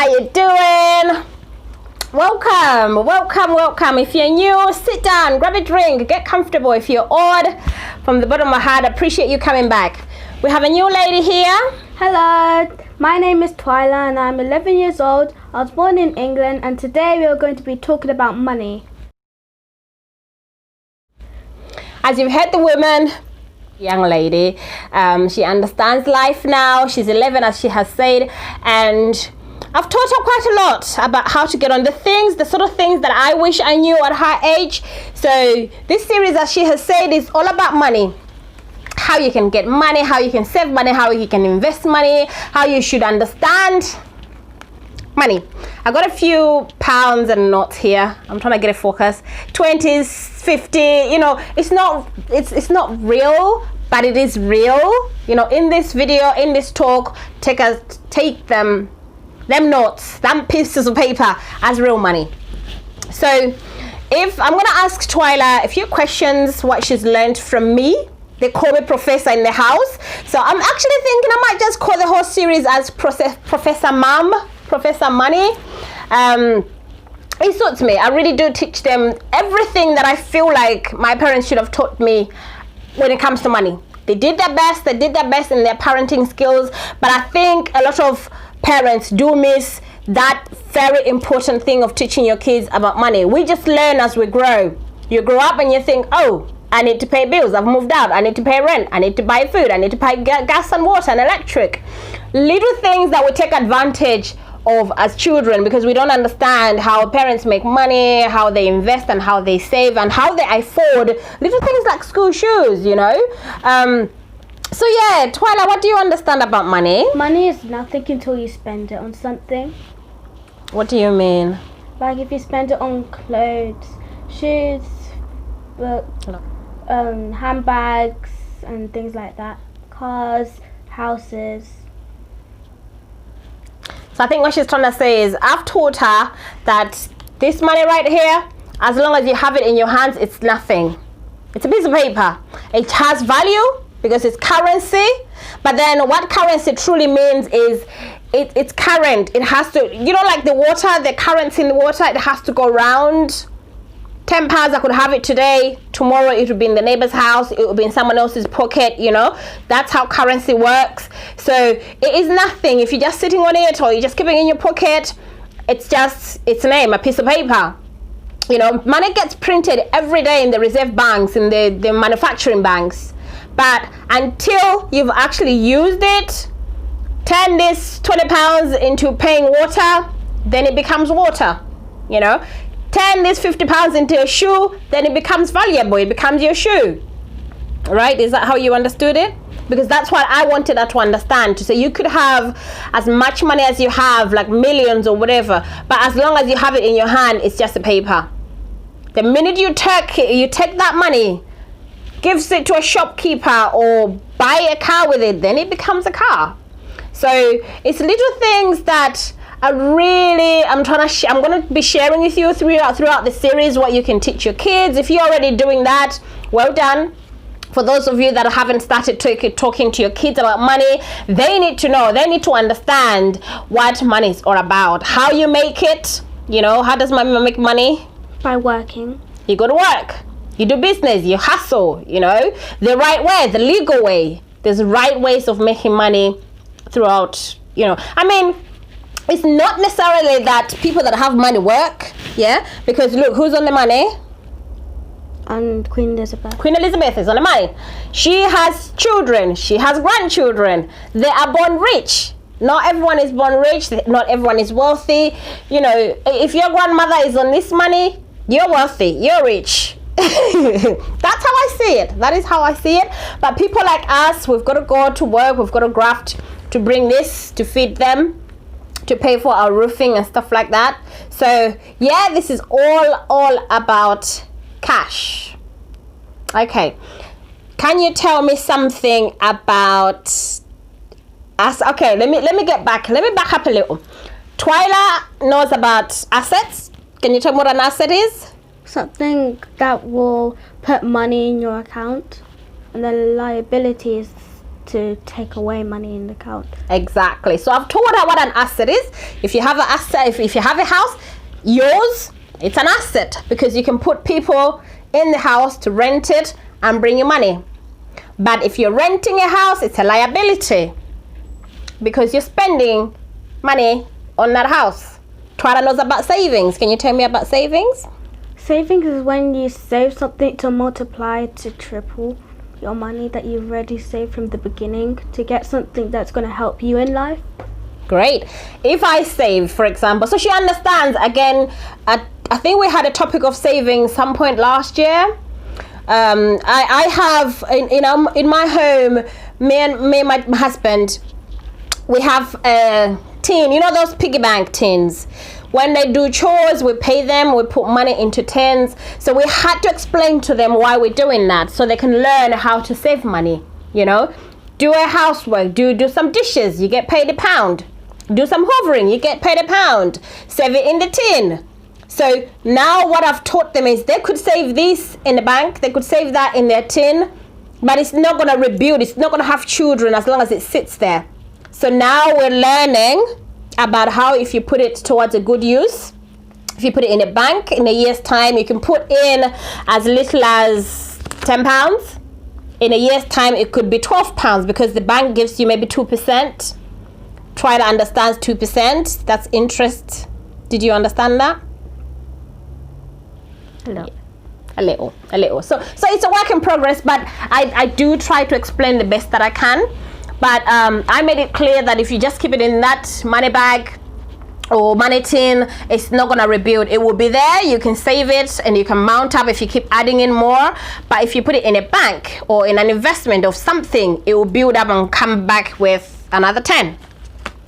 How you doing? Welcome. If you're new, sit down, grab a drink, get comfortable. If you're odd, from the bottom of my heart, I appreciate you coming back. We have a new lady here. Hello, my name is Twyla and I'm 11 years old. I was born in England and today we are going to be talking about money. As you've heard the woman, young lady, she understands life now. She's 11, as she has said, and I've taught her quite a lot about how to get on the sort of things that I wish I knew at her age. So this series, as she has said, is all about money. How you can get money, how you can save money, how you can invest money, how you should understand money. I got a few pounds and notes here. I'm trying to get a focus. 20s, 50, you know, it's not real, but it is real. You know, in this video, in this talk, take them notes, them pieces of paper as real money. So if I'm gonna ask Twyla a few questions, what she's learned from me. They call me Professor in the house. So I'm actually thinking I might just call the whole series as Professor Mom, Professor Money. It suits me. I really do teach them everything that I feel like my parents should have taught me when it comes to money. They did their best in their parenting skills, but I think a lot of parents do miss that very important thing of teaching your kids about money. We just learn as we grow. You grow up and you think, oh, I need to pay bills, I've moved out, I need to pay rent, I need to buy food, I need to pay gas and water and electric. Little things that we take advantage of as children because we don't understand how parents make money, how they invest and how they save and how they afford little things like school shoes, you know. So yeah, Twyla, what do you understand about money? Money is nothing until you spend it on something. What do you mean? Like if you spend it on clothes, shoes, books, handbags and things like that, cars, houses. So I think what she's trying to say is I've taught her that this money right here, as long as you have it in your hands, it's nothing. It's a piece of paper. It has value because it's currency, but then what currency truly means is it's current. It has to, you know, like the water, the currency in the water, it has to go round. 10 pounds, I could have it today. Tomorrow it would be in the neighbor's house. It would be in someone else's pocket, you know. That's how currency works. So it is nothing if you're just sitting on it or you're just keeping it in your pocket. It's just its name, a piece of paper. You know, money gets printed every day in the reserve banks, in the manufacturing banks. But until you've actually used it, turn this 20 pounds into paying water, then it becomes water, you know. Turn this 50 pounds into a shoe, then it becomes valuable. It becomes your shoe, right? Is that how you understood it? Because that's what I wanted her to understand. So you could have as much money as you have, like millions or whatever, but as long as you have it in your hand, it's just a paper. The minute you take that money, gives it to a shopkeeper or buy a car with it, then it becomes a car. So it's little things that I'm going to be sharing with you throughout the series what you can teach your kids. If you're already doing that, well done. For those of you that haven't started talking to your kids about money, they need to know, they need to understand what money is all about. How you make it, you know, how does mommy make money? By working. You go to work, you do business, you hustle, you know, the right way, the legal way. There's right ways of making money throughout, you know. I mean, it's not necessarily that people that have money work, yeah? Because look, who's on the money? And Queen Elizabeth. Queen Elizabeth is on the money. She has children. She has grandchildren. They are born rich. Not everyone is born rich. Not everyone is wealthy. You know, if your grandmother is on this money, you're wealthy. You're rich. That's how I see it. That is how I see it. But people like us, we've got to go to work. We've got to graft to bring this, to feed them, to pay for our roofing and stuff like that. So yeah, this is all about cash. Okay, can you tell me something about us? Okay, let me back up a little. Twyla knows about assets. Can you tell me what an asset is? Something that will put money in your account, and the liability is to take away money in the account. Exactly. So I've told her what an asset is. If you have an asset, if you have a house, yours, it's an asset because you can put people in the house to rent it and bring you money. But if you're renting a house, it's a liability because you're spending money on that house. Twyla knows about savings. Can you tell me about savings? Savings is when you save something to multiply to triple your money that you've already saved from the beginning to get something that's going to help you in life. Great. If I save, for example, so she understands, again, I think we had a topic of saving some point last year. I have, in my home, me and my husband, we have a tin, those piggy bank tins. When they do chores, we pay them, we put money into tins. So we had to explain to them why we're doing that so they can learn how to save money, Do a housework, do some dishes, you get paid £1. Do some hoovering, you get paid £1. Save it in the tin. So now what I've taught them is they could save this in the bank, they could save that in their tin, but it's not going to rebuild, it's not going to have children as long as it sits there. So now we're learning about how if you put it towards a good use, if you put it in a bank, in a year's time, you can put in as little as £10. In a year's time, it could be £12 because the bank gives you maybe 2%. Try to understand 2%. That's interest. Did you understand that? No. A little. So it's a work in progress, but I do try to explain the best that I can. But I made it clear that if you just keep it in that money bag or money tin, it's not going to rebuild. It will be there. You can save it and you can mount up if you keep adding in more. But if you put it in a bank or in an investment of something, it will build up and come back with another 10.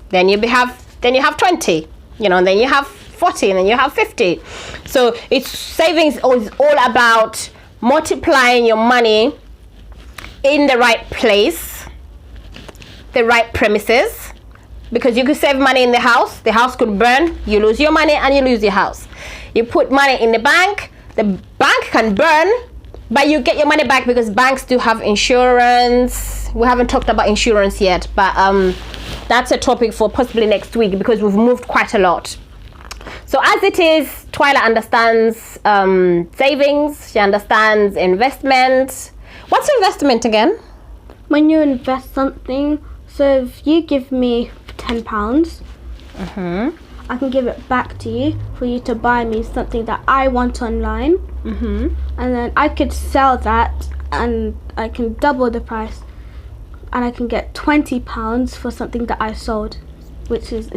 Then you have 20, and then you have 40, and then you have 50. So it's savings is all about multiplying your money in the right place, the right premises, because you could save money in the house could burn, you lose your money and you lose your house. You put money in the bank can burn, but you get your money back because banks do have insurance. We haven't talked about insurance yet, but that's a topic for possibly next week because we've moved quite a lot. So as it is, Twyla understands savings, she understands investment. What's investment again? When you invest something, so if you give me £10, I can give it back to you for you to buy me something that I want online. And then I could sell that and I can double the price and I can get £20 for something that I sold, which is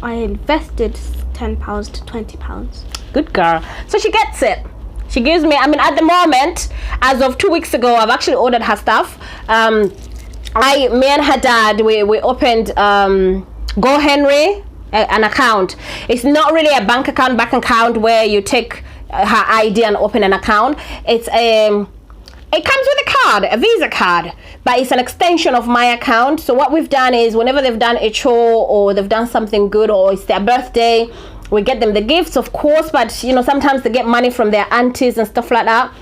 I invested £10 to £20. Good girl. So she gets it. She gives me, at the moment, as of 2 weeks ago, I've actually ordered her stuff. Me and her dad, we opened Go Henry, an account. It's not really a bank account where you take her ID and open an account. It comes with a card, a Visa card, but it's an extension of my account. So what we've done is whenever they've done a chore or they've done something good or it's their birthday, we get them the gifts, of course, but sometimes they get money from their aunties and stuff like that.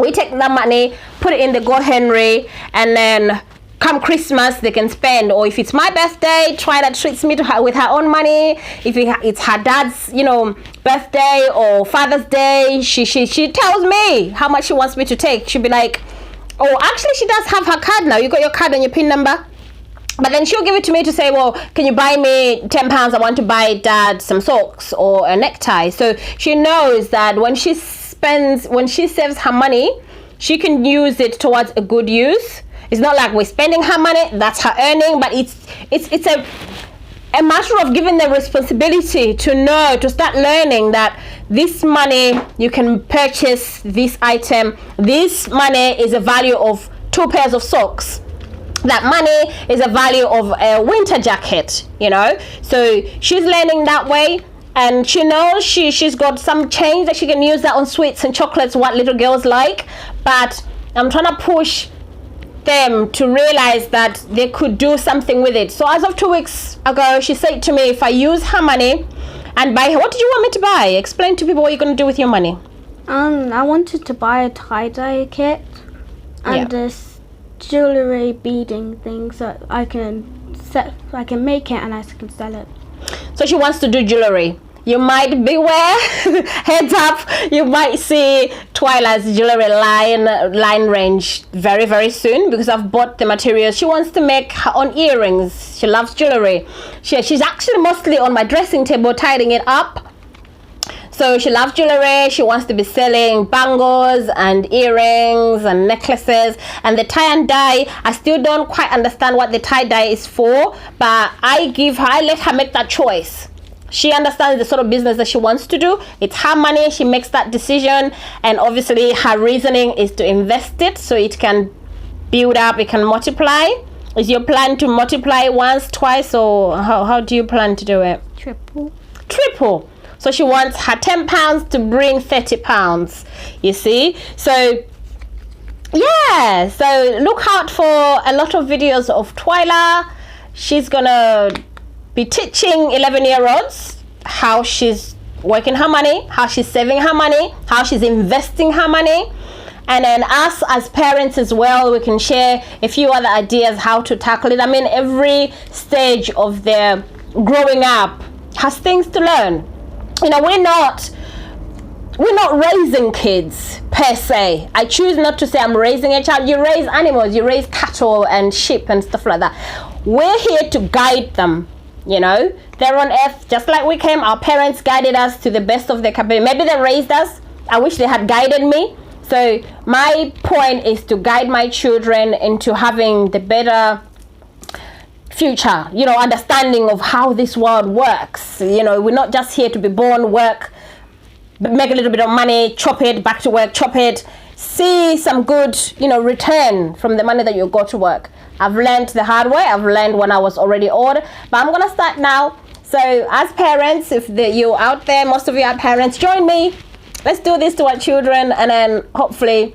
We take that money, put it in the Go Henry, and then come Christmas they can spend, or if it's my birthday, Twyla treats me with her own money. If it's her dad's birthday or Father's Day, she tells me how much she wants me to take. She'll be like, oh, actually she does have her card now, you got your card and your PIN number, but then she'll give it to me to say, well, can you buy me £10? I want to buy Dad some socks or a necktie. So she knows that when she saves her money, she can use it towards a good use. It's not like we're spending her money, that's her earning, but it's a matter of giving them responsibility to start learning that this money, you can purchase this item. This money is a value of 2 pairs of socks. That money is a value of a winter jacket, So she's learning that way. And she knows she's got some change that she can use that on sweets and chocolates, what little girls like. But I'm trying to push them to realize that they could do something with it. So as of 2 weeks ago, she said to me, if I use her money and buy her, what did you want me to buy? Explain to people what you're going to do with your money. I wanted to buy a tie-dye kit and jewelry beading thing so I can make it and I can sell it. So she wants to do jewelry. You might beware, heads up, you might see Twyla's jewelry line range very, very soon because I've bought the materials. She wants to make her own earrings. She loves jewelry. She's actually mostly on my dressing table tidying it up. So she loves jewelry. She wants to be selling bangles and earrings and necklaces. And the tie and dye, I still don't quite understand what the tie dye is for, but I let her make that choice. She understands the sort of business that she wants to do. It's her money. She makes that decision. And obviously her reasoning is to invest it so it can build up, it can multiply. Is your plan to multiply once, twice, or how do you plan to do it? Triple. So she wants her £10 to bring £30, you see. So yeah, so look out for a lot of videos of Twyla. She's gonna be teaching 11-year-olds how she's working her money, how she's saving her money, how she's investing her money. And then us as parents as well, we can share a few other ideas how to tackle it. I mean, every stage of their growing up has things to learn. You know, we're not raising kids per se. I choose not to say I'm raising a child. You raise animals, you raise cattle and sheep and stuff like that. We're here to guide them. You know, they're on earth just like we came. Our parents guided us to the best of their capability. Maybe they raised us. I wish they had guided me. So my point is to guide my children into having the better future, you know, understanding of how this world works. You know, we're not just here to be born, work, make a little bit of money, chop it, back to work, chop it, see some good, you know, return from the money that you go to work. I've learned the hard way. I've learned when I was already old, but I'm gonna start now. So as parents, if you're out there, most of you are parents, join me. Let's do this to our children, and then hopefully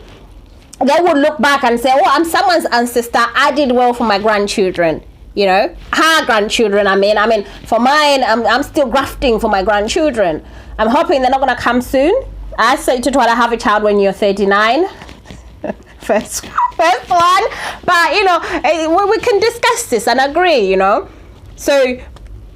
they will look back and say, oh, I'm someone's ancestor. I did well for my grandchildren. You know, her grandchildren. I mean, for mine, I'm still grafting for my grandchildren. I'm hoping they're not gonna come soon. I say to Twyla, have a child when you're 39. First one, but you know, we can discuss this and agree, you know. So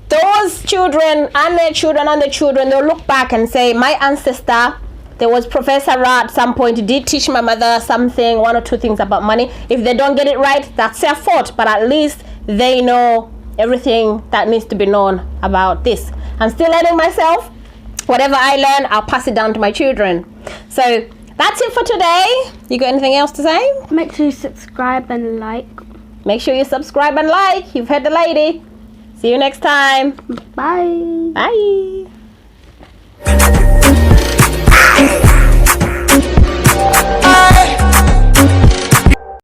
those children and their children and their children, they'll look back and say, my ancestor, there was Professor Ra at some point, did teach my mother something, one or two things about money. If they don't get it right, that's their fault, but at least they know everything that needs to be known about this. I'm still learning myself. Whatever I learn, I'll pass it down to my children. So that's it for today. You got anything else to say? Make sure you subscribe and like. Make sure you subscribe and like. You've heard the lady. See you next time. Bye. Bye.